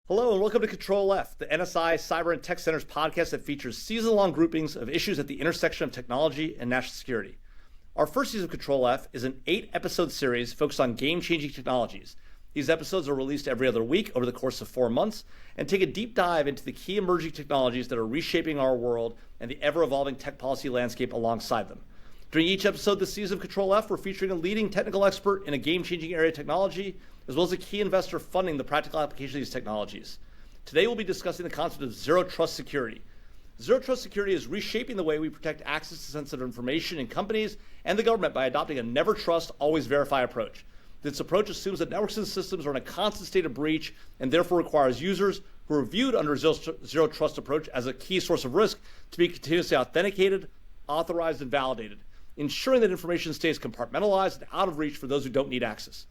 Hello and welcome to CTRL+F, the NSI Cyber and Tech Center's podcast that features season-long groupings of issues at the intersection of technology and national security. Our first season of CTRL+F is an 8-episode series focused on game-changing technologies. These episodes are released every other week over the course of 4 months and take a deep dive into the key emerging technologies that are reshaping our world and the ever-evolving tech policy landscape alongside them. During each episode this season of CTRL+F, we're featuring a leading technical expert in a game-changing area of technology, as well as a key investor funding the practical application of these technologies. Today we'll be discussing the concept of zero trust security. Zero trust security is reshaping the way we protect access to sensitive information in companies and the government by adopting a never trust, always verify approach. This approach assumes that networks and systems are in a constant state of breach and therefore requires users who are viewed under a zero trust approach as a key source of risk to be continuously authenticated, authorized, and validated, ensuring that information stays compartmentalized and out of reach for those who don't need access.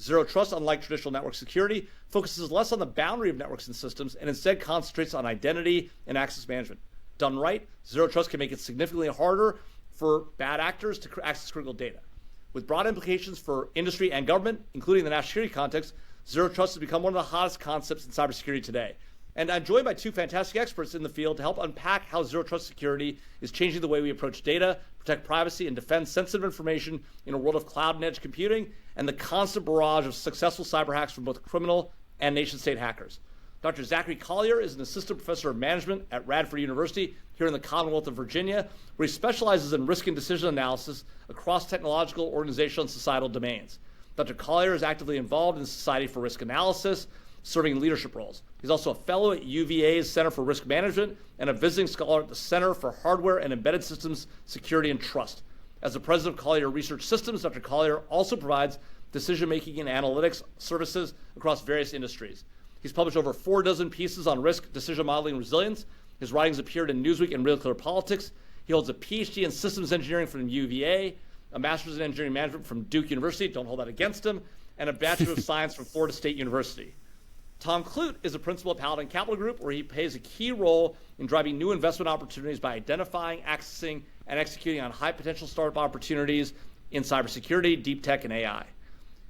Zero trust, unlike traditional network security, focuses less on the boundary of networks and systems and instead concentrates on identity and access management. Done right, zero trust can make it significantly harder for bad actors to access critical data. With broad implications for industry and government, including the national security context, zero trust has become one of the hottest concepts in cybersecurity today. And I'm joined by two fantastic experts in the field to help unpack how zero trust security is changing the way we approach data, protect privacy, and defend sensitive information in a world of cloud and edge computing and the constant barrage of successful cyber hacks from both criminal and nation-state hackers. Dr. Zachary Collier is an assistant professor of management at Radford University here in the Commonwealth of Virginia, where he specializes in risk and decision analysis across technological, organizational, and societal domains. Dr. Collier is actively involved in the Society for Risk Analysis, serving leadership roles. He's also a fellow at UVA's Center for Risk Management and a visiting scholar at the Center for Hardware and Embedded Systems Security and Trust. As the president of Collier Research Systems, Dr. Collier also provides decision-making and analytics services across various industries. He's published over 4 dozen pieces on risk, decision modeling, and resilience. His writings appeared in Newsweek and Real Clear Politics. He holds a PhD in systems engineering from UVA, a master's in engineering management from Duke University, don't hold that against him, and a Bachelor of Science from Florida State University. Tom Clute is a principal at Paladin Capital Group, where he plays a key role in driving new investment opportunities by identifying, accessing, and executing on high potential startup opportunities in cybersecurity, deep tech, and AI.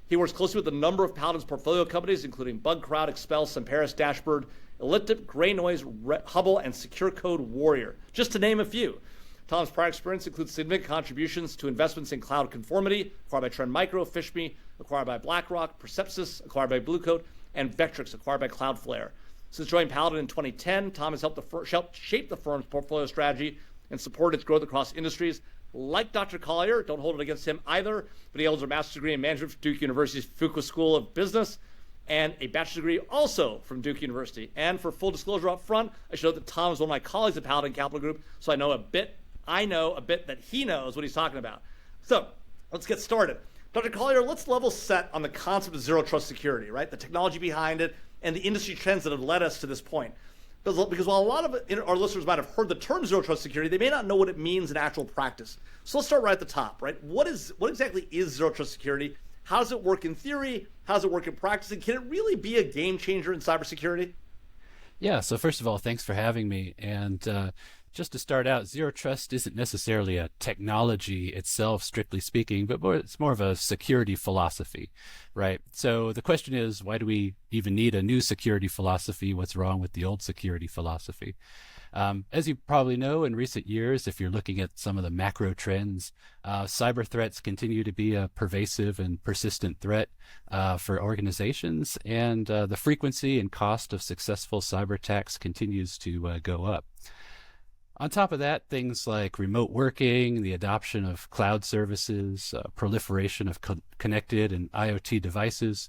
He works closely with a number of Paladin's portfolio companies, including BugCrowd, Expel, Semperis, Dashboard, Elliptic, Gray Noise, Hubble, and Secure Code Warrior, just to name a few. Tom's prior experience includes significant contributions to investments in cloud conformity, acquired by Trend Micro, FishMe, acquired by BlackRock, Percepsys, acquired by Bluecoat, and Vectrix, acquired by Cloudflare. Since joining Paladin in 2010, Tom has helped shape the firm's portfolio strategy and supported its growth across industries. Like Dr. Collier, don't hold it against him either, but he holds a master's degree in management from Duke University's Fuqua School of Business and a bachelor's degree also from Duke University. And for full disclosure up front, I should note that Tom is one of my colleagues at Paladin Capital Group, so I know a bit that he knows what he's talking about. So let's get started. Dr. Collier, let's level set on the concept of zero trust security, right? The technology behind it and the industry trends that have led us to this point. Because while a lot of our listeners might have heard the term zero trust security, they may not know what it means in actual practice. So let's start right at the top, right? What exactly is zero trust security? How does it work in theory? How does it work in practice? And can it really be a game changer in cybersecurity? Yeah, so first of all, thanks for having me. And just to start out, zero trust isn't necessarily a technology itself, strictly speaking, but it's more of a security philosophy, right? So the question is, why do we even need a new security philosophy? What's wrong with the old security philosophy? As you probably know, in recent years, if you're looking at some of the macro trends, cyber threats continue to be a pervasive and persistent threat for organizations, and the frequency and cost of successful cyber attacks continues to go up. On top of that, things like remote working, the adoption of cloud services, proliferation of connected and IoT devices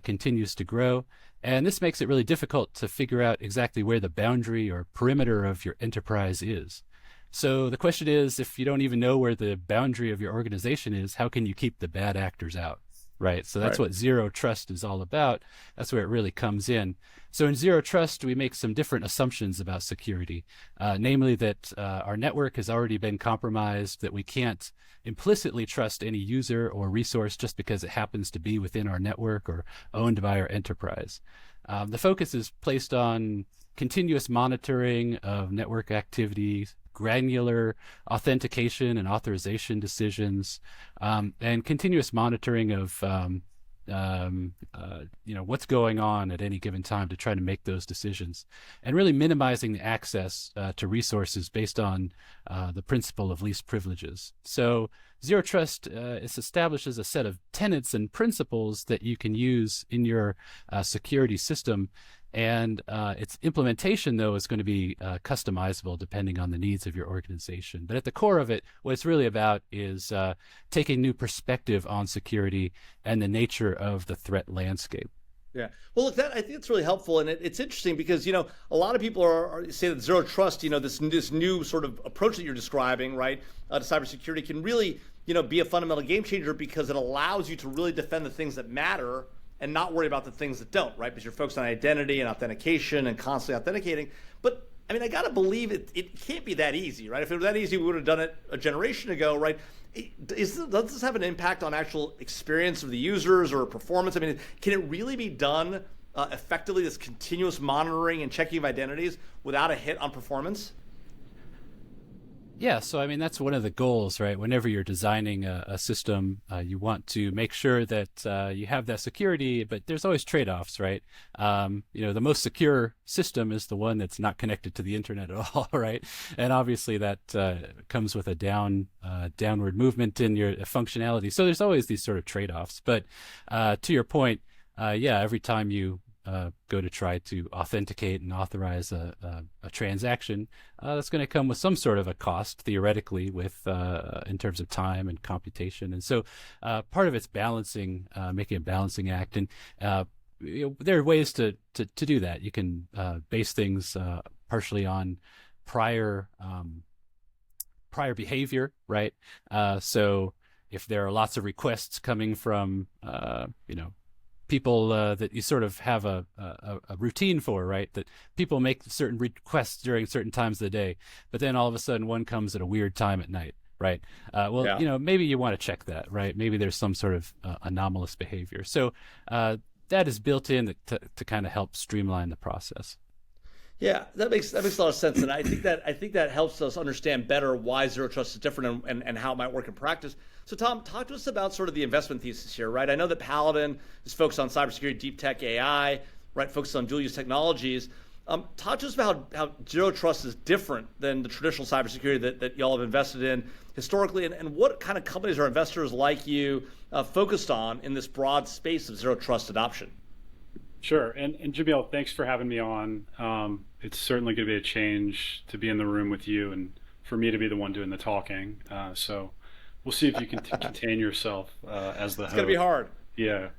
continues to grow. And this makes it really difficult to figure out exactly where the boundary or perimeter of your enterprise is. So the question is, if you don't even know where the boundary of your organization is, how can you keep the bad actors out? Right. So that's what zero trust is all about. That's where it really comes in. So in zero trust, we make some different assumptions about security, namely that our network has already been compromised, that we can't implicitly trust any user or resource just because it happens to be within our network or owned by our enterprise. The focus is placed on continuous monitoring of network activities, granular authentication and authorization decisions, and continuous monitoring of what's going on at any given time to try to make those decisions, and really minimizing the access to resources based on the principle of least privileges. So Zero Trust is established as a set of tenets and principles that you can use in your security system. And its implementation, though, is going to be customizable depending on the needs of your organization. But at the core of it, what it's really about is taking new perspective on security and the nature of the threat landscape. Yeah. Well, look, I think it's really helpful, and it's interesting because a lot of people are say that Zero Trust, this new sort of approach that you're describing, right, to cybersecurity can really be a fundamental game changer because it allows you to really defend the things that matter and not worry about the things that don't, right? Because you're focused on identity and authentication and constantly authenticating. But I mean, I gotta believe it can't be that easy, right? If it were that easy, we would have done it a generation ago, right? Does this have an impact on actual experience of the users or performance? I mean, can it really be done effectively, this continuous monitoring and checking of identities without a hit on performance? Yeah, so I mean, that's one of the goals, right? Whenever you're designing a system, you want to make sure that you have that security, but there's always trade-offs, right? The most secure system is the one that's not connected to the internet at all, right? And obviously that comes with a downward movement in your functionality. So there's always these sort of trade-offs. But to your point, every time you go to try to authenticate and authorize a transaction, that's going to come with some sort of a cost, theoretically, with in terms of time and computation. And so part of it's balancing, making a balancing act. And there are ways to do that. You can base things partially on prior behavior, right? So if there are lots of requests coming from, people that you sort of have a routine for, right? That people make certain requests during certain times of the day, but then all of a sudden one comes at a weird time at night, right? Maybe you want to check that, right? Maybe there's some sort of anomalous behavior. So that is built in to kind of help streamline the process. Yeah, that makes a lot of sense, and I think that helps us understand better why Zero Trust is different and how it might work in practice. So, Tom, talk to us about sort of the investment thesis here, right? I know that Paladin is focused on cybersecurity, deep tech, AI, right? Focused on dual-use technologies. Talk to us about how Zero Trust is different than the traditional cybersecurity that y'all have invested in historically, and what kind of companies are investors like you focused on in this broad space of Zero Trust adoption? Sure. And Jamil, thanks for having me on. It's certainly going to be a change to be in the room with you and for me to be the one doing the talking. So we'll see if you can contain yourself as the host. It's going to be hard. Yeah.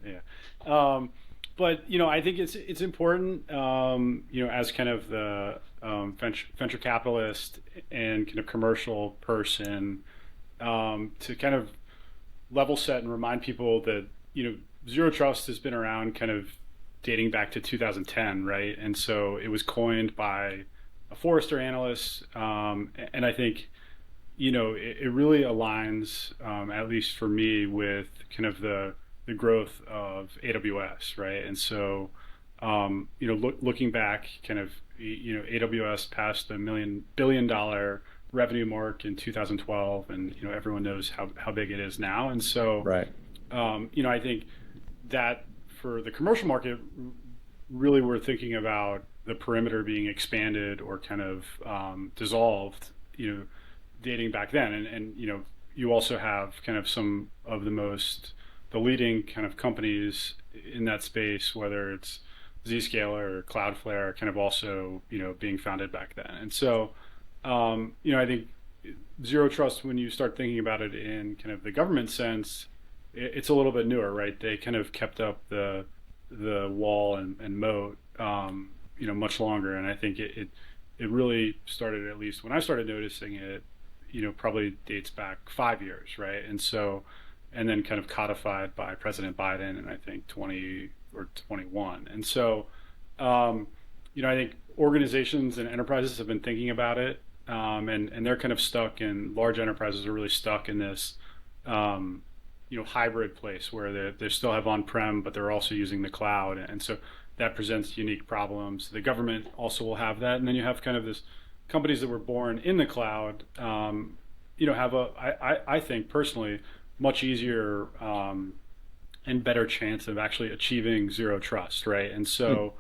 But, I think it's important, as kind of the venture capitalist and kind of commercial person to kind of level set and remind people that, Zero Trust has been around kind of dating back to 2010, right? And so it was coined by a Forrester analyst, and I think, it really aligns, at least for me, with kind of the growth of AWS, right? And so, looking back, kind of, AWS passed the $1 billion revenue mark in 2012, and everyone knows how big it is now. And so, right. I think that for the commercial market, really we're thinking about the perimeter being expanded or kind of dissolved, dating back then. And you also have kind of some of the leading kind of companies in that space, whether it's Zscaler or Cloudflare, kind of also, being founded back then. And so, I think Zero Trust, when you start thinking about it in kind of the government sense, it's a little bit newer, right? They kind of kept up the wall and moat, much longer. And I think it really started, at least when I started noticing it, probably dates back 5 years, right? And so, and then kind of codified by President Biden in, I think, 20 or 21. And so, I think organizations and enterprises have been thinking about it, and they're kind of stuck in, large enterprises are really stuck in this, hybrid place where they still have on-prem, but they're also using the cloud. And so that presents unique problems. The government also will have that. And then you have kind of this companies that were born in the cloud, have I think personally, much easier and better chance of actually achieving zero trust, right? And so,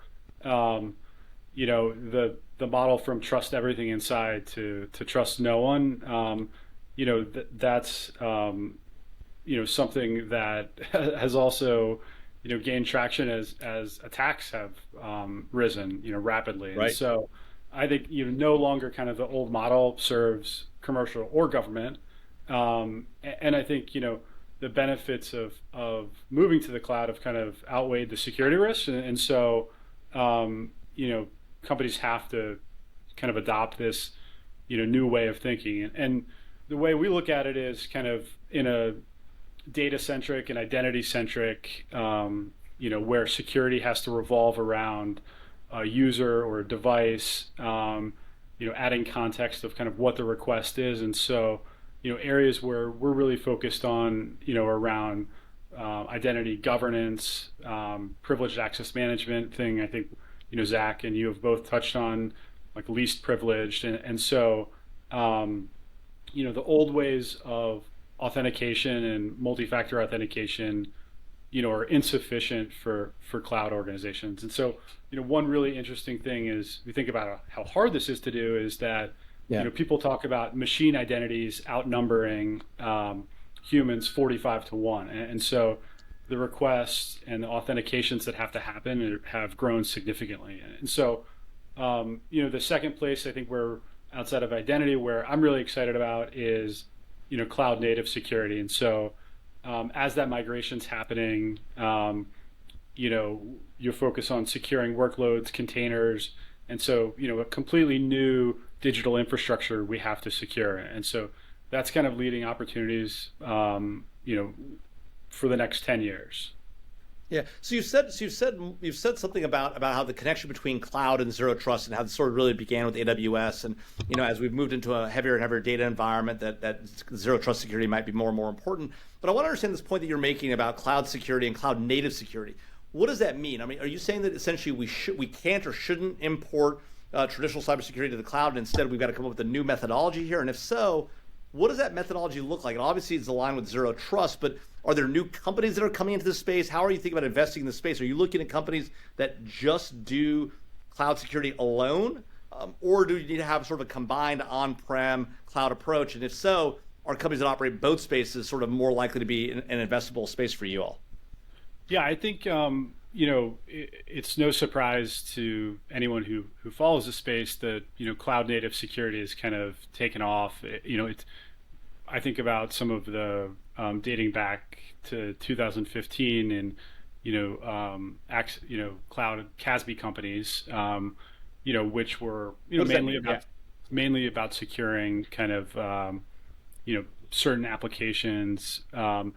the model from trust everything inside to trust no one, that's something that has also gained traction as attacks have risen rapidly. Right. And so I think no longer kind of the old model serves commercial or government, and I think the benefits of moving to the cloud have kind of outweighed the security risks, and so companies have to kind of adopt this new way of thinking, and the way we look at it is kind of in a data centric and identity centric, where security has to revolve around a user or a device, adding context of kind of what the request is, and so areas where we're really focused on around identity governance, privileged access management thing. I think Zach and you have both touched on, like least privileged, and so the old ways of authentication and multi-factor authentication are insufficient for cloud organizations. And so one really interesting thing is we think about how hard this is to do is that people talk about machine identities outnumbering humans 45 to 1, and so the requests and the authentications that have to happen have grown significantly. And so the second place I think we're outside of identity where I'm really excited about is cloud native security. And so as that migration's happening, you focus on securing workloads, containers, and so a completely new digital infrastructure we have to secure. And so that's kind of leading opportunities for the next 10 years. Yeah. So you've said something about how the connection between cloud and zero trust and how it sort of really began with AWS, and as we've moved into a heavier and heavier data environment, that zero trust security might be more and more important. But I want to understand this point that you're making about cloud security and cloud native security. What does that mean? I mean, are you saying that essentially we can't or shouldn't import traditional cybersecurity to the cloud, and instead we've got to come up with a new methodology here? And if so, what does that methodology look like? And obviously it's aligned with zero trust, but are there new companies that are coming into this space? How are you thinking about investing in this space? Are you looking at companies that just do cloud security alone? Or do you need to have sort of a combined on-prem cloud approach? And if so, are companies that operate both spaces sort of more likely to be an investable space for you all? Yeah, I think it's no surprise to anyone who follows the space that cloud native security has kind of taken off. I think about some of the dating back to 2015 and cloud CASB companies, which were mainly about securing kind of certain applications, and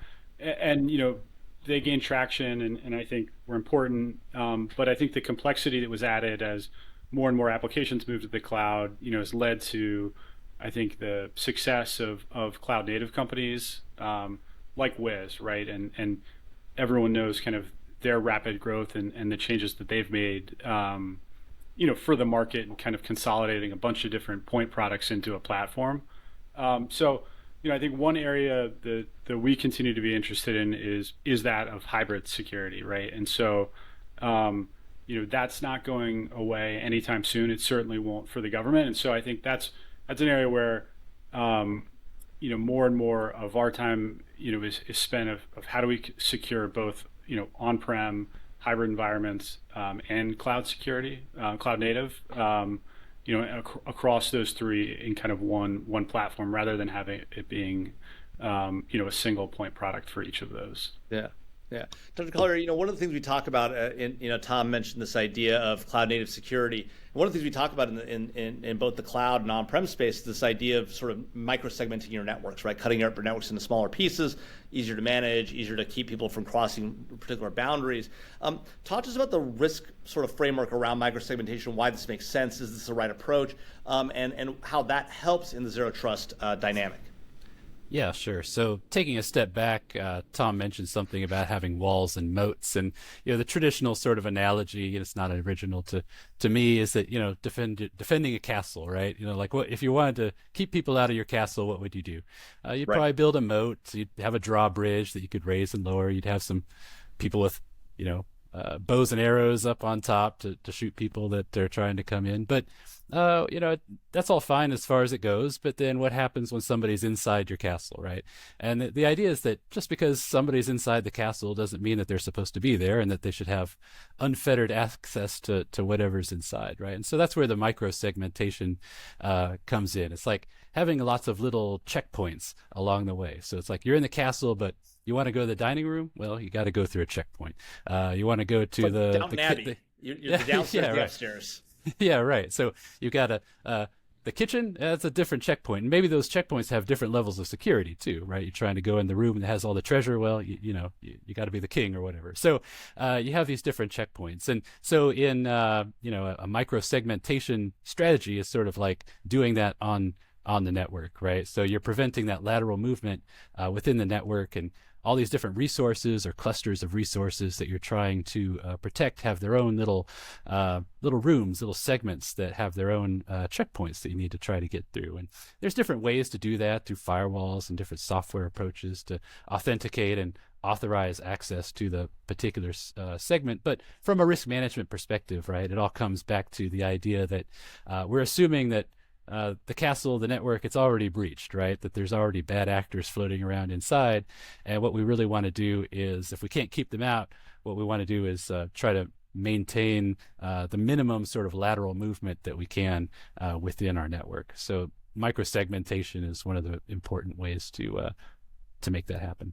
they gained traction and I think were important. But I think the complexity that was added as more and more applications moved to the cloud, has led to, I think, the success of cloud native companies like Wiz, right? And everyone knows kind of their rapid growth and the changes that they've made, for the market and kind of consolidating a bunch of different point products into a platform. So I think one area that we continue to be interested in is that of hybrid security, right? And so, that's not going away anytime soon. It certainly won't for the government. And so I think that's an area where, more and more of our time, is spent of how do we secure both, on-prem hybrid environments and cloud security, cloud native, across those three in kind of one platform rather than having it being, a single point product for each of those. Yeah. Yeah. Dr. Collier, one of the things we talk about, Tom mentioned this idea of cloud native security. One of the things we talk about in both the cloud and on-prem space is this idea of sort of micro-segmenting your networks, right? Cutting up your networks into smaller pieces, easier to manage, easier to keep people from crossing particular boundaries. Talk to us about the risk sort of framework around micro-segmentation, why this makes sense, is this the right approach, and how that helps in the zero trust dynamic. Yeah, sure. So taking a step back, Tom mentioned something about having walls and moats, and the traditional sort of analogy, it's not original to me, is that defending a castle, right? Like what if you wanted to keep people out of your castle, what would you do? You'd Right. probably build a moat. You'd have a drawbridge that you could raise and lower. You'd have some people with, bows and arrows up on top to shoot people that are trying to come in. But that's all fine as far as it goes, but then what happens when somebody's inside your castle, right? And the idea is that just because somebody's inside the castle doesn't mean that they're supposed to be there and that they should have unfettered access to whatever's inside, right? And so that's where the micro segmentation comes in. It's like having lots of little checkpoints along the way. So it's like you're in the castle, but you want to go to the dining room? Well, you got to go through a checkpoint. You want to go to Downton Abbey. You're the downstairs, yeah, the right. upstairs. Yeah, right. So you've got the kitchen. That's a different checkpoint, and maybe those checkpoints have different levels of security too, right? You're trying to go in the room that has all the treasure. Well, you got to be the king or whatever. So you have these different checkpoints, and so in a micro segmentation strategy is sort of like doing that on the network, right? So you're preventing that lateral movement within the network, and all these different resources or clusters of resources that you're trying to protect have their own little rooms, little segments that have their own checkpoints that you need to try to get through. And there's different ways to do that through firewalls and different software approaches to authenticate and authorize access to the particular segment. But from a risk management perspective, right, it all comes back to the idea that we're assuming that the castle, the network, it's already breached, right? That there's already bad actors floating around inside. And what we really want to do is, if we can't keep them out, what we want to do is try to maintain the minimum sort of lateral movement that we can within our network. So microsegmentation is one of the important ways to make that happen.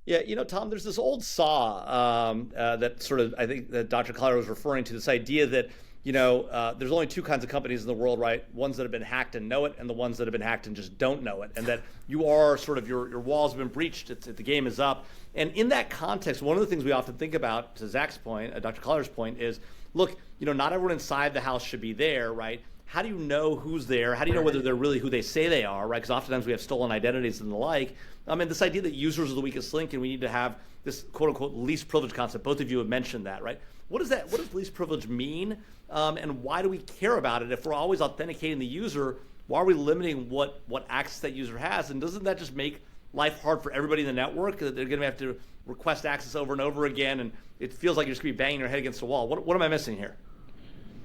Yeah, Tom, there's this old saw that sort of, I think that Dr. Collier was referring to, this idea that there's only two kinds of companies in the world, right? Ones that have been hacked and know it, and the ones that have been hacked and just don't know it. And that you are sort of, your walls have been breached, the game is up. And in that context, one of the things we often think about, to Zach's point, Dr. Collier's point, is, look, not everyone inside the house should be there, right? How do you know who's there? How do you know whether they're really who they say they are, right? Because oftentimes we have stolen identities and the like. And this idea that users are the weakest link and we need to have this quote unquote least privilege concept. Both of you have mentioned that, right? What does least privilege mean? And why do we care about it? If we're always authenticating the user, why are we limiting what access that user has? And doesn't that just make life hard for everybody in the network? They're going to have to request access over and over again, and it feels like you're just going to be banging your head against the wall. What am I missing here?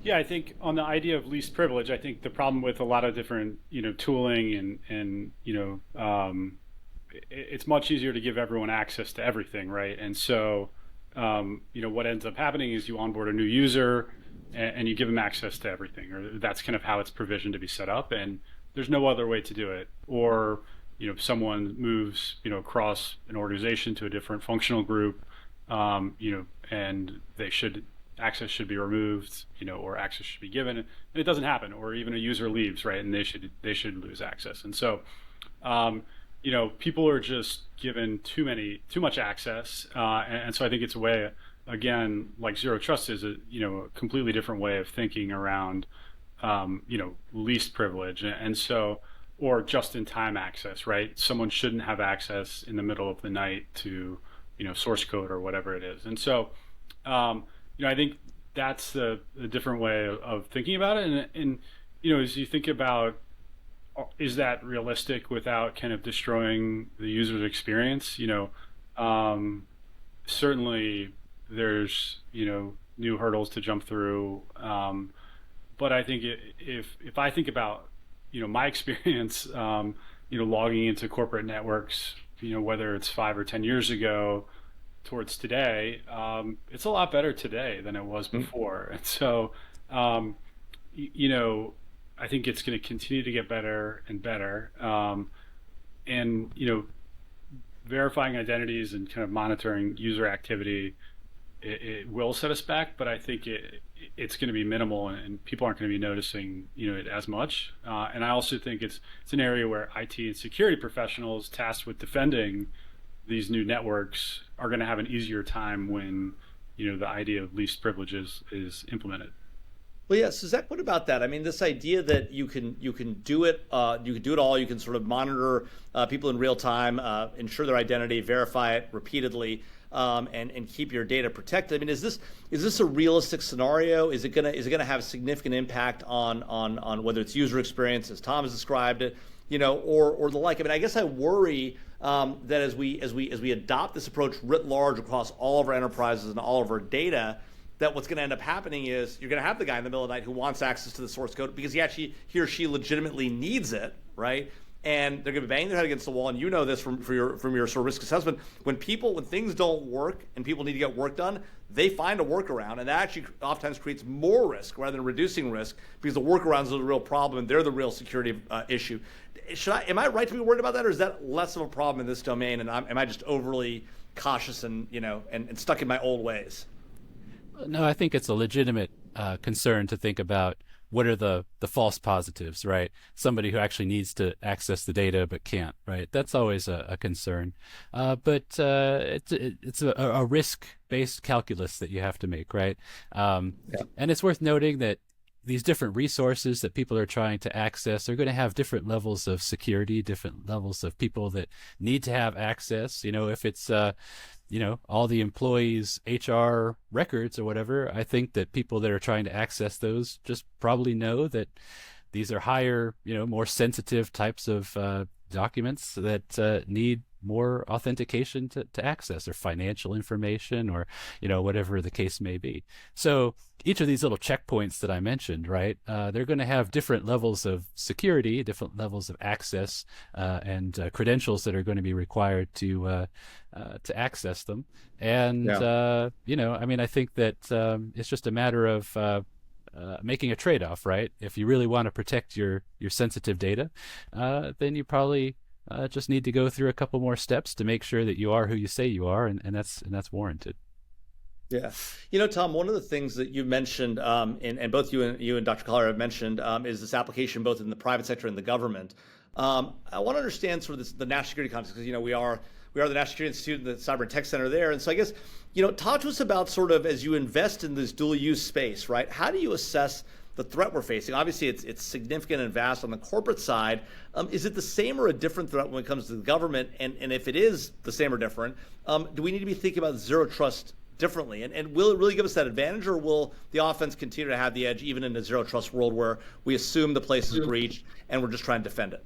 Yeah, I think on the idea of least privilege, I think the problem with a lot of different, tooling and it's much easier to give everyone access to everything, right? And so, what ends up happening is you onboard a new user and you give them access to everything, or that's kind of how it's provisioned to be set up, and there's no other way to do it. Or, if someone moves, across an organization to a different functional group, and access should be removed, or access should be given, and it doesn't happen. Or even a user leaves, right, and they should lose access. And so, people are just given too much access, and so I think it's a way, again, like zero trust is a completely different way of thinking around, least privilege, and so, or just-in-time access, right? Someone shouldn't have access in the middle of the night to, source code or whatever it is, and so. I think that's the different way of thinking about it. And as you think about, is that realistic without kind of destroying the user's experience? Certainly there's, new hurdles to jump through. But I think if I think about, my experience, logging into corporate networks, whether it's 5 or 10 years ago, towards today, it's a lot better today than it was before. And so, I think it's going to continue to get better and better. And, verifying identities and kind of monitoring user activity, it will set us back, but I think it's going to be minimal, and people aren't going to be noticing, it as much. And I also think it's an area where IT and security professionals tasked with defending these new networks are going to have an easier time when the idea of least privileges is implemented. Well, yeah. So Zach, what about that? I mean, this idea that you can do it, you can do it all. You can sort of monitor people in real time, ensure their identity, verify it repeatedly, and keep your data protected. I mean, is this a realistic scenario? Is it gonna have a significant impact on whether it's user experience, as Tom has described it, or the like? I mean, I guess I worry that as we adopt this approach writ large across all of our enterprises and all of our data, that what's going to end up happening is you're going to have the guy in the middle of the night who wants access to the source code because he or she legitimately needs it, right? And they're going to bang their head against the wall. And you know this from your sort of risk assessment. When things don't work and people need to get work done, they find a workaround, and that actually oftentimes creates more risk rather than reducing risk because the workarounds are the real problem and they're the real security issue. Am I right to be worried about that, or is that less of a problem in this domain? And am I just overly cautious and stuck in my old ways? No, I think it's a legitimate concern to think about what are the false positives, right? Somebody who actually needs to access the data but can't, right? That's always a concern. But it's a risk-based calculus that you have to make, right? Yeah. And it's worth noting that these different resources that people are trying to access are going to have different levels of security, different levels of people that need to have access. If it's all the employees' HR records or whatever, I think that people that are trying to access those just probably know that these are higher, more sensitive types of documents that need more authentication to access, or financial information, or whatever the case may be. So each of these little checkpoints that I mentioned, right, they're going to have different levels of security, different levels of access, and credentials that are going to be required to access them. And I think that it's just a matter of making a trade-off, right? If you really want to protect your sensitive data, then you probably just need to go through a couple more steps to make sure that you are who you say you are, and that's warranted. Yeah. Tom, one of the things that you mentioned, and both you and Dr. Collier have mentioned, is this application both in the private sector and the government. I want to understand sort of the national security context, because we are the National Security Institute and the Cyber and Tech Center there. And so I guess, talk to us about sort of, as you invest in this dual use space, right? How do you assess the threat we're facing? Obviously, it's significant and vast on the corporate side. Is it the same or a different threat when it comes to the government? And if it is the same or different, do we need to be thinking about zero trust differently? And will it really give us that advantage, or will the offense continue to have the edge even in a zero trust world where we assume the place is breached and we're just trying to defend it?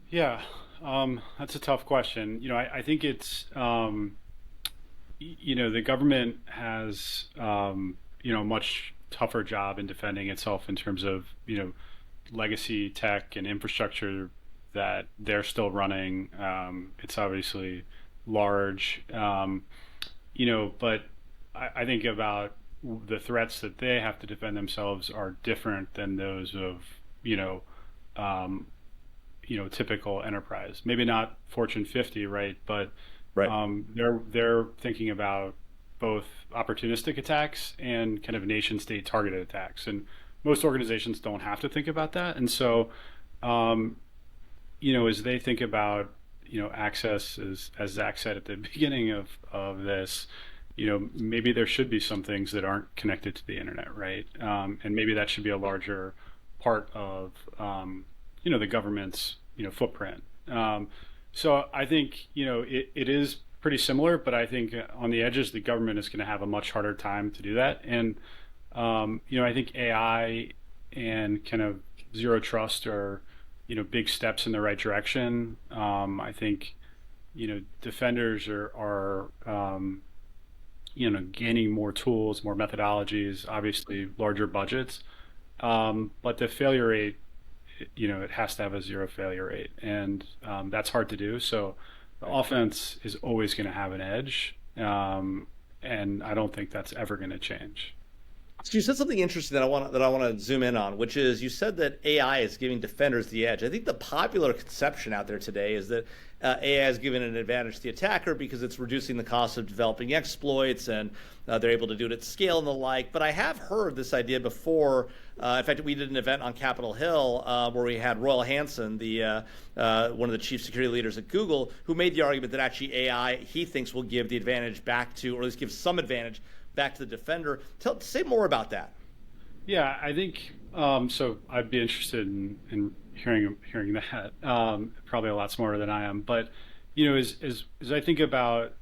Yeah, that's a tough question. I think it's, the government has, much tougher job in defending itself in terms of legacy tech and infrastructure that they're still running. It's obviously large, but I think about the threats that they have to defend themselves are different than those of typical enterprise. Maybe not Fortune 50, right? But right. They're thinking about both opportunistic attacks and kind of nation state targeted attacks. And most organizations don't have to think about that. And so, as they think about, access, as Zach said at the beginning of this, maybe there should be some things that aren't connected to the internet, right? And maybe that should be a larger part of, the government's, footprint. So I think, it is pretty similar, but I think on the edges, the government is going to have a much harder time to do that. And, I think AI and kind of zero trust are, big steps in the right direction. I think, defenders are gaining more tools, more methodologies, obviously larger budgets. But the failure rate, it has to have a zero failure rate. And that's hard to do. So the offense is always going to have an edge, and I don't think that's ever going to change. So you said something interesting that I want to zoom in on, which is you said that AI is giving defenders the edge. I think the popular conception out there today is that AI is giving an advantage to the attacker because it's reducing the cost of developing exploits, and they're able to do it at scale and the like. But I have heard this idea before. In fact, we did an event on Capitol Hill where we had Royal Hansen, one of the chief security leaders at Google, who made the argument that actually AI, he thinks, will give the advantage back to, or at least give some advantage back to the defender. Say more about that. Yeah, I think so. I'd be interested in hearing that. Probably a lot smarter than I am, but as I think about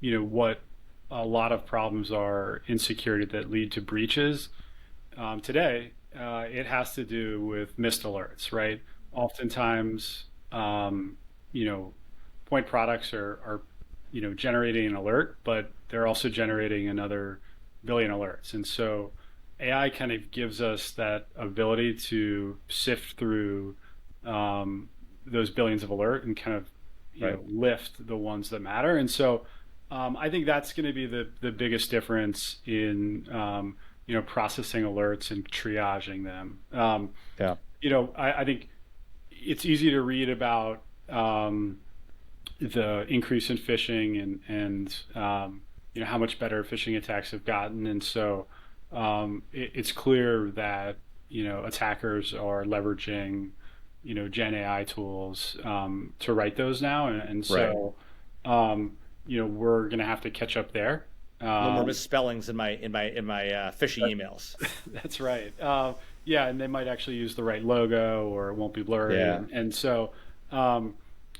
what a lot of problems are in security that lead to breaches today, it has to do with missed alerts, right? Oftentimes, you know, point products are generating an alert, but they're also generating another billion alerts, and so AI kind of gives us that ability to sift through those billions of alert and kind of Right. lift the ones that matter. And so I think that's going to be the biggest difference in processing alerts and triaging them. Yeah. I think it's easy to read about the increase in phishing and how much better phishing attacks have gotten, and so it's clear that attackers are leveraging Gen AI tools to write those now, and Right. so we're going to have to catch up there. No more Um, misspellings in my phishing emails. that's right. Yeah, and they might actually use the right logo, or it won't be blurry, Yeah. and so um,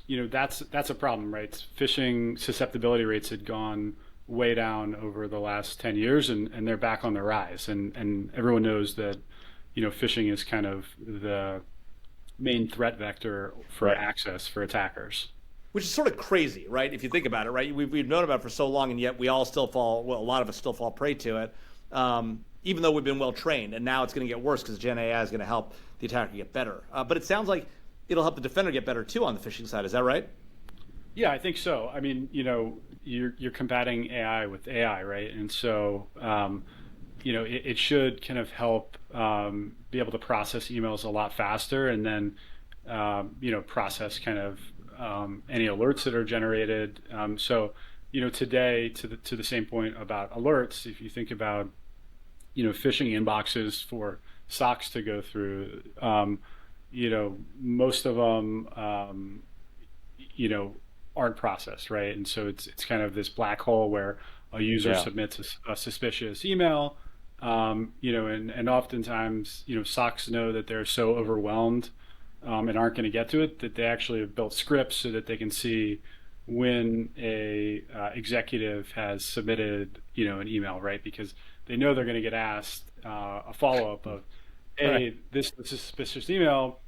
that's a problem, right? Phishing susceptibility rates had gone way down over the last 10 years, and they're back on the rise, and everyone knows that phishing is kind of the main threat vector for Right. access for attackers. Which is sort of crazy, right? If you think about it, right? We've known about it for so long, and yet we all still fall. Well, a lot of us still fall prey to it, even though we've been well trained. And now it's going to get worse because Gen AI is going to help the attacker get better. But it sounds like it'll help the defender get better too on the phishing side. Is that right? Yeah, I think so. I mean, you're combating AI with AI, right? And so, it should kind of help be able to process emails a lot faster, and then, process kind of any alerts that are generated. Today, to the same point about alerts, if you think about, phishing inboxes for SOCs to go through, most of them, you know, aren't processed, right? And so it's kind of this black hole where a user Yeah. submits a suspicious email, and oftentimes, SOCs know that they're so overwhelmed and aren't going to get to it that they actually have built scripts so that they can see when a executive has submitted, an email, right? Because they know they're going to get asked a follow up of, Right. hey, this is a suspicious email.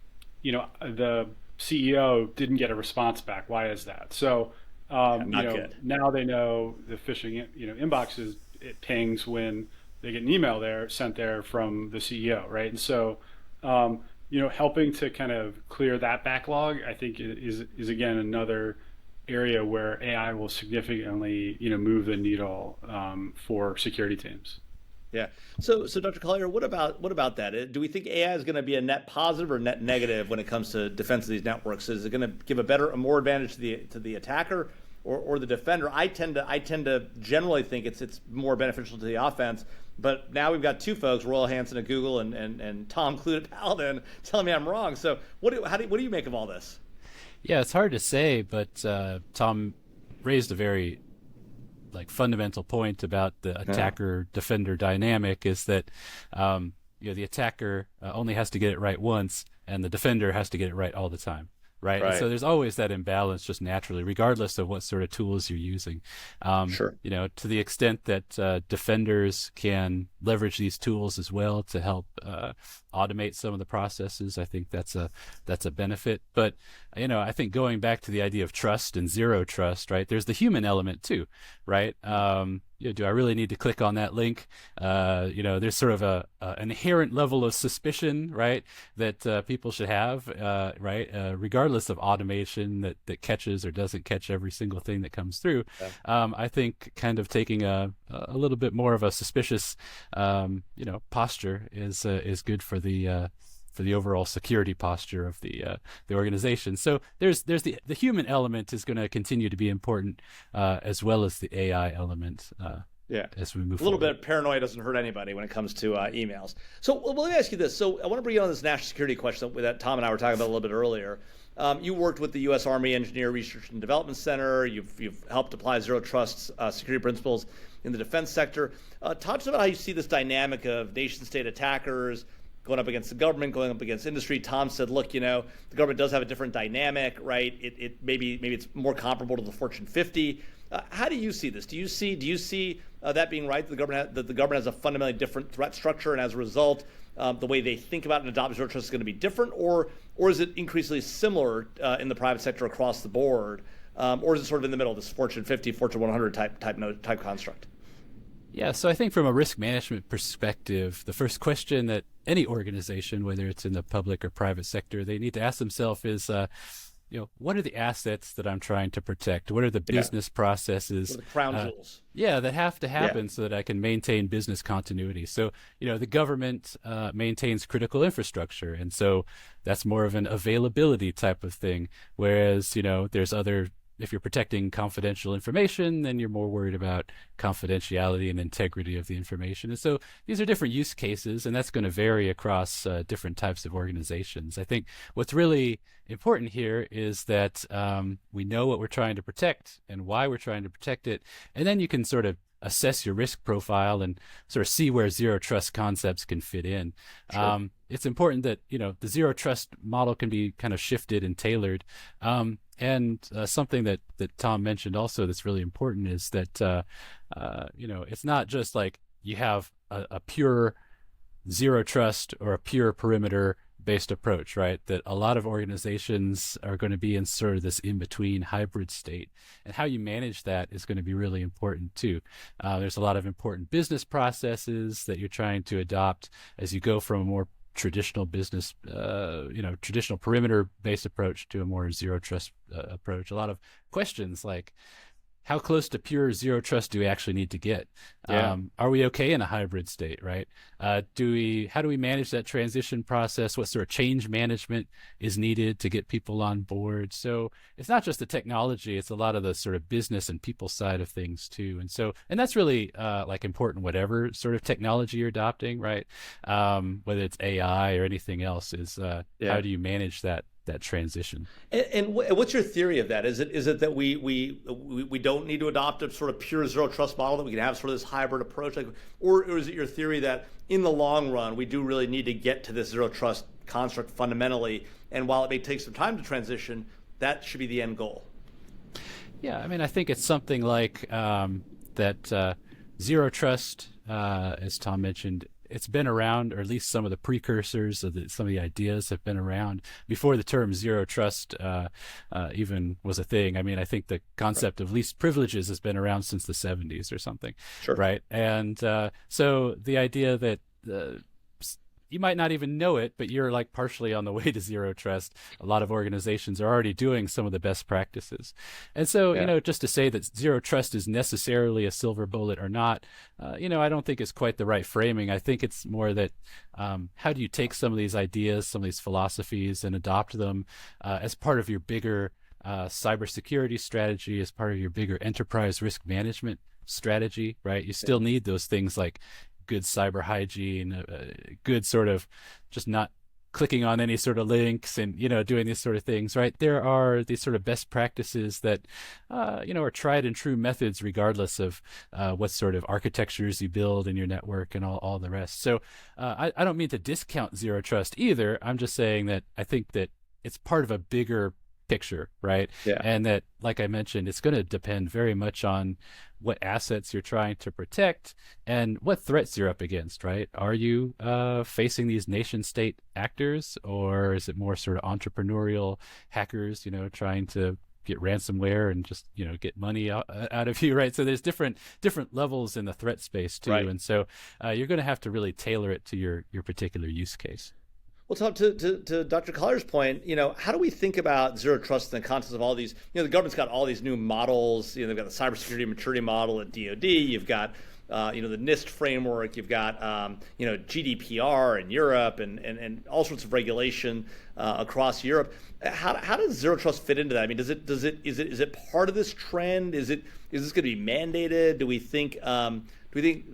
The CEO didn't get a response back. Why is that? So, Yeah, not good. now they know the phishing, inboxes, it pings when they get an email there sent there from the CEO, right? And so, helping to kind of clear that backlog, I think is again another area where AI will significantly, move the needle for security teams. Yeah. So Dr. Collier, what about that? Do we think AI is going to be a net positive or net negative when it comes to defense of these networks? Is it going to give a more advantage to the attacker or the defender? I tend to generally think it's more beneficial to the offense. But now we've got two folks, Royal Hansen at Google and Tom Clute at Paladin, telling me I'm wrong. So what do you make of all this? Yeah, it's hard to say, but Tom raised a very fundamental point about the Yeah. attacker defender dynamic is that the attacker only has to get it right once, and the defender has to get it right all the time. Right. And Right. so there's always that imbalance just naturally, regardless of what sort of tools you're using. Sure. To the extent that defenders can leverage these tools as well to help automate some of the processes, I think that's a benefit. But I think going back to the idea of trust and zero trust, right? There's the human element too, right? Do I really need to click on that link? There's sort of an inherent level of suspicion, right, that people should have, right, regardless of automation that catches or doesn't catch every single thing that comes through. Yeah. I think kind of taking a little bit more of a suspicious, posture is good for the overall security posture of the organization. So there's the human element is going to continue to be important, as well as the AI element Yeah, as we move a little forward. bit of paranoia doesn't hurt anybody when it comes to emails. So let me ask you this. So I want to bring you on this national security question that Tom and I were talking about a little bit earlier. You worked with the U.S. Army Engineer Research and Development Center. You've helped apply zero trust security principles in the defense sector. Talk to us about how you see this dynamic of nation-state attackers going up against the government, going up against industry. Tom said, look, the government does have a different dynamic, right? It maybe it's more comparable to the Fortune 50. How do you see this? Do you see that being right? That the government has a fundamentally different threat structure, and as a result, the way they think about and adopt zero trust is going to be different, or is it increasingly similar in the private sector across the board, or is it sort of in the middle, this Fortune 50, Fortune 100 type construct? Yeah, so I think from a risk management perspective, the first question that any organization, whether it's in the public or private sector, they need to ask themselves is, what are the assets that I'm trying to protect? What are the business processes? What are the crown jewels? That have to happen so that I can maintain business continuity. So, the government maintains critical infrastructure. And so that's more of an availability type of thing. Whereas, there's other, if you're protecting confidential information, then you're more worried about confidentiality and integrity of the information. And so these are different use cases, and that's going to vary across different types of organizations. I think what's really important here is that we know what we're trying to protect and why we're trying to protect it. And then you can sort of assess your risk profile and sort of see where zero trust concepts can fit in. Sure. It's important that, the zero trust model can be kind of shifted and tailored. And something that Tom mentioned also that's really important is that, it's not just like you have a pure zero trust or a pure perimeter based approach, right? That a lot of organizations are going to be in sort of this in-between hybrid state, and how you manage that is going to be really important too. There's a lot of important business processes that you're trying to adopt as you go from a more traditional business, traditional perimeter-based approach to a more zero trust approach. A lot of questions like, how close to pure zero trust do we actually need to get? Yeah. Are we okay in a hybrid state, right? How do we manage that transition process? What sort of change management is needed to get people on board? So it's not just the technology, it's a lot of the sort of business and people side of things too. And that's really important, whatever sort of technology you're adopting, right? Whether it's AI or anything else, is how do you manage that transition? And what's your theory of that? Is it that we don't need to adopt a sort of pure zero trust model, that we can have sort of this hybrid approach, or is it your theory that in the long run we do really need to get to this zero trust construct fundamentally, and while it may take some time to transition, that should be the end goal? Yeah, I mean, I think it's something like that zero trust, as Tom mentioned, it's been around, or at least some of the precursors of some of the ideas have been around before the term zero trust even was a thing. I mean, I think the concept of least privileges has been around since the 70s or something, sure, right? And so the idea that you might not even know it, but you're like partially on the way to zero trust. A lot of organizations are already doing some of the best practices. And so, just to say that zero trust is necessarily a silver bullet or not, I don't think it's quite the right framing. I think it's more that how do you take some of these ideas, some of these philosophies, and adopt them as part of your bigger cybersecurity strategy, as part of your bigger enterprise risk management strategy, right? You still need those things like good cyber hygiene, good sort of just not clicking on any sort of links and, doing these sort of things, right? There are these sort of best practices that, are tried and true methods regardless of what sort of architectures you build in your network and all the rest. So I don't mean to discount zero trust either. I'm just saying that I think that it's part of a bigger picture, right? Yeah. And that, like I mentioned, it's going to depend very much on what assets you're trying to protect and what threats you're up against, right? Are you facing these nation state actors, or is it more sort of entrepreneurial hackers, trying to get ransomware and just, get money out of you, right? So there's different levels in the threat space too. Right. And so you're going to have to really tailor it to your particular use case. Well, Tom, to Dr. Collier's point, how do we think about zero trust in the context of all these? The government's got all these new models. They've got the cybersecurity maturity model at DoD. You've got, the NIST framework. You've got, GDPR in Europe and all sorts of regulation across Europe. How does zero trust fit into that? I mean, is it part of this trend? Is this going to be mandated? Do we think do we think,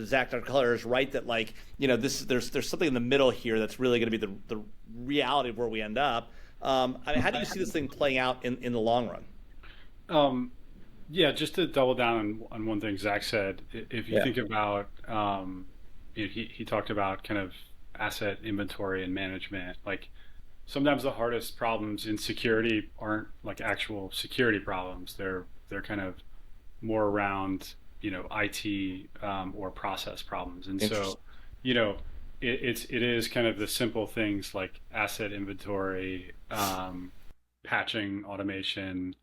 Zach, Dr. Collier is right that there's something in the middle here that's really going to be the reality of where we end up? How do you see this thing playing out in the long run? Yeah, just to double down on one thing Zach said, if you think about, he talked about kind of asset inventory and management. Like sometimes the hardest problems in security aren't like actual security problems. They're kind of more around, IT or process problems. And so, it is kind of the simple things like asset inventory, patching, automation,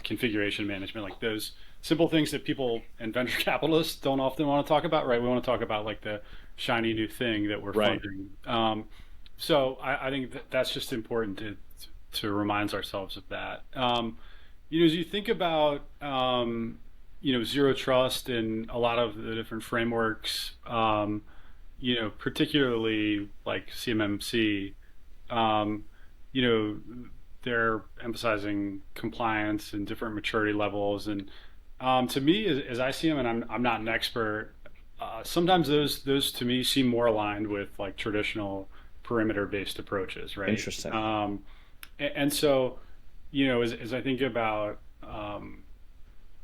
configuration management, like those simple things that people and venture capitalists don't often want to talk about, right? We want to talk about like the shiny new thing that we're funding. So I think that's just important to remind ourselves of that. As you think about, zero trust and a lot of the different frameworks, particularly like CMMC, they're emphasizing compliance and different maturity levels. And to me, as I see them, and I'm not an expert, sometimes those to me seem more aligned with like traditional perimeter-based approaches, right? Interesting. And so, as I think about,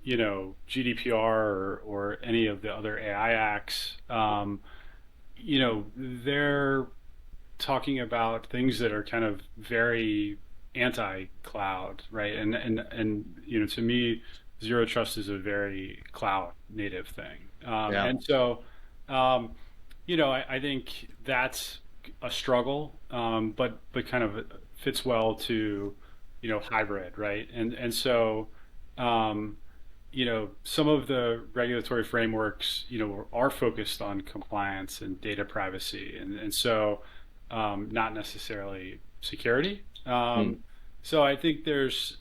GDPR or any of the other AI acts, they're talking about things that are kind of very anti-cloud, right? And to me, zero trust is a very cloud native thing. And so, I think that's a struggle, but kind of fits well to, hybrid, right? And so, some of the regulatory frameworks, are focused on compliance and data privacy, and so not necessarily security. So I think there's,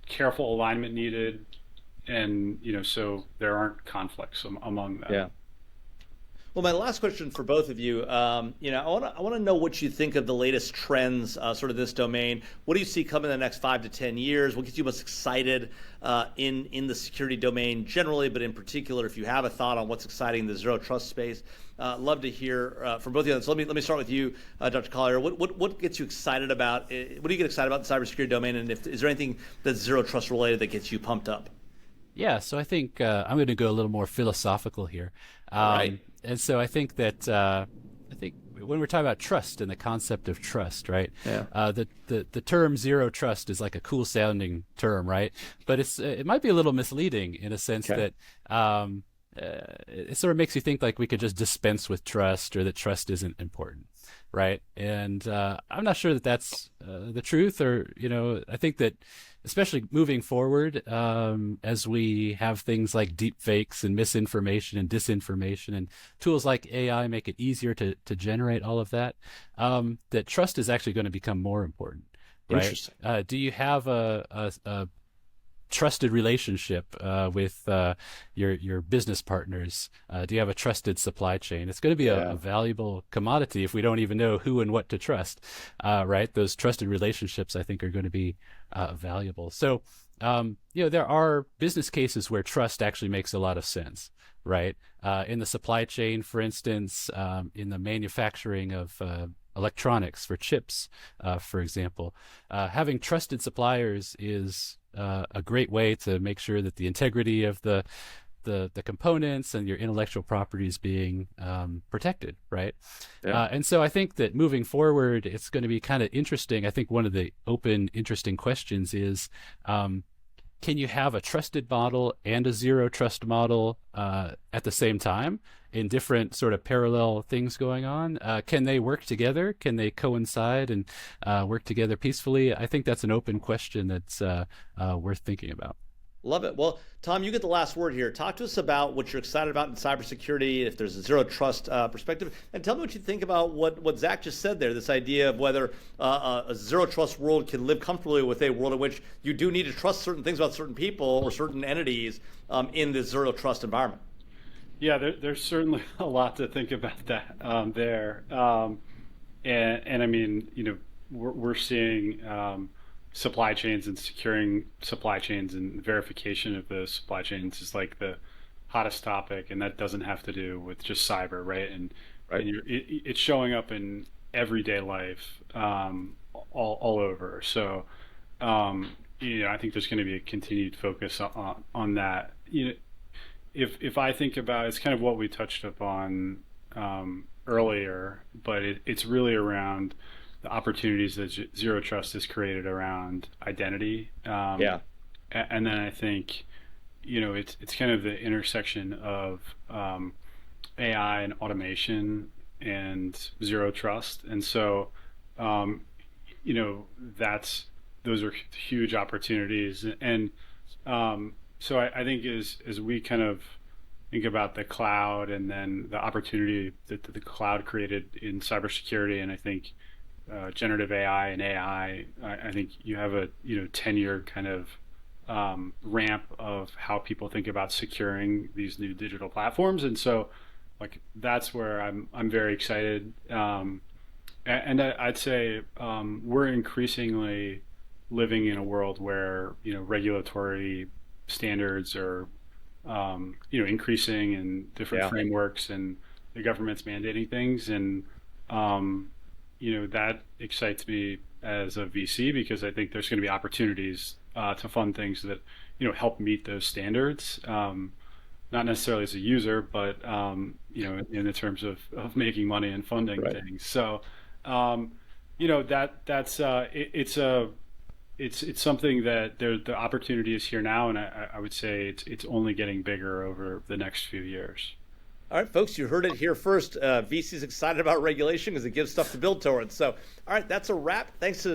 careful alignment needed, and so there aren't conflicts among them. Yeah. Well, my last question for both of you, I want to know what you think of the latest trends, sort of this domain. What do you see coming in the next 5 to 10 years? What gets you most excited in the security domain generally, but in particular, if you have a thought on what's exciting in the zero trust space? Love to hear from both of you. So let me start with you, Dr. Collier. What gets you excited about? What do you get excited about in the cybersecurity domain? And is there anything that's zero trust related that gets you pumped up? Yeah, so I think I'm going to go a little more philosophical here. All right. And so I think that when we're talking about trust and the concept of trust, right? Yeah. The term zero trust is like a cool sounding term, right? But it might be a little misleading in a sense that it sort of makes you think like we could just dispense with trust, or that trust isn't important, right? And I'm not sure that that's the truth, or I think that especially moving forward, as we have things like deep fakes and misinformation and disinformation, and tools like AI make it easier to generate all of that, that trust is actually going to become more important, right? Interesting. Do you have a trusted relationship with your business partners? Do you have a trusted supply chain? It's going to be a valuable commodity if we don't even know who and what to trust, right? Those trusted relationships, I think, are going to be valuable. So, there are business cases where trust actually makes a lot of sense, right? In the supply chain, for instance, in the manufacturing of electronics for chips, for example, having trusted suppliers is a great way to make sure that the integrity of the components and your intellectual property is being protected, right? And so I think that moving forward, it's going to be kind of interesting. I think one of the open, interesting questions is, can you have a trusted model and a zero trust model at the same time in different sort of parallel things going on? Can they work together? Can they coincide and work together peacefully? I think that's an open question that's worth thinking about. Love it. Well, Tom, you get the last word here. Talk to us about what you're excited about in cybersecurity, if there's a zero trust perspective, and tell me what you think about what Zach just said there, this idea of whether a zero trust world can live comfortably with a world in which you do need to trust certain things about certain people or certain entities in this zero trust environment. Yeah, there's certainly a lot to think about that there. And I mean, we're seeing supply chains and securing supply chains and verification of the supply chains is like the hottest topic, and that doesn't have to do with just cyber, right? And it's showing up in everyday life, all over. So, I think there's going to be a continued focus on that. If I think about, it's kind of what we touched upon earlier, but it's really around the opportunities that Zero Trust has created around identity. And then I think, it's kind of the intersection of AI and automation and Zero Trust. And so, those are huge opportunities. And so I think as we kind of think about the cloud and then the opportunity that the cloud created in cybersecurity, and I think generative AI and AI, I think you have a 10-year kind of ramp of how people think about securing these new digital platforms. And so like that's where I'm very excited. And I'd say we're increasingly living in a world where regulatory standards are increasing in different frameworks, and the government's mandating things, and that excites me as a VC, because I think there's going to be opportunities to fund things that help meet those standards, not necessarily as a user, but in the terms of making money and funding things. So it's something that the opportunity is here now, and I would say it's only getting bigger over the next few years. All right, folks, you heard it here first. VC's excited about regulation because it gives stuff to build towards. So, all right, that's a wrap. Thanks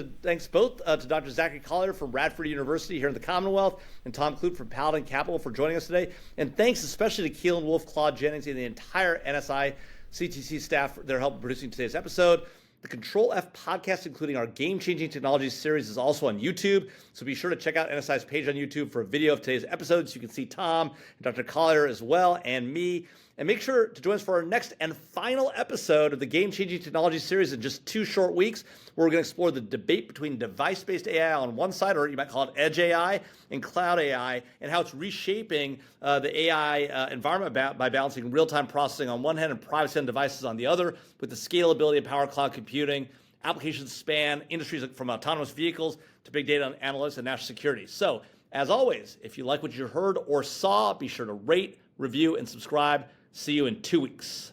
both to Dr. Zachary Collier from Radford University here in the Commonwealth, and Tom Clute from Paladin Capital for joining us today. And thanks especially to Keelan Wolf, Claude Jennings, and the entire NSI CTC staff for their help in producing today's episode. The Control-F podcast, including our Game-Changing Technologies series, is also on YouTube. So be sure to check out NSI's page on YouTube for a video of today's episode, so you can see Tom and Dr. Collier as well, and me. And make sure to join us for our next and final episode of the Game-Changing Technologies series in just 2 short weeks, where we're going to explore the debate between device-based AI on one side, or you might call it edge AI, and cloud AI, and how it's reshaping the AI environment by balancing real-time processing on one hand and privacy on devices on the other, with the scalability of power cloud computing. Applications span industries from autonomous vehicles to big data analytics and national security. So, as always, if you like what you heard or saw, be sure to rate, review, and subscribe. See you in 2 weeks.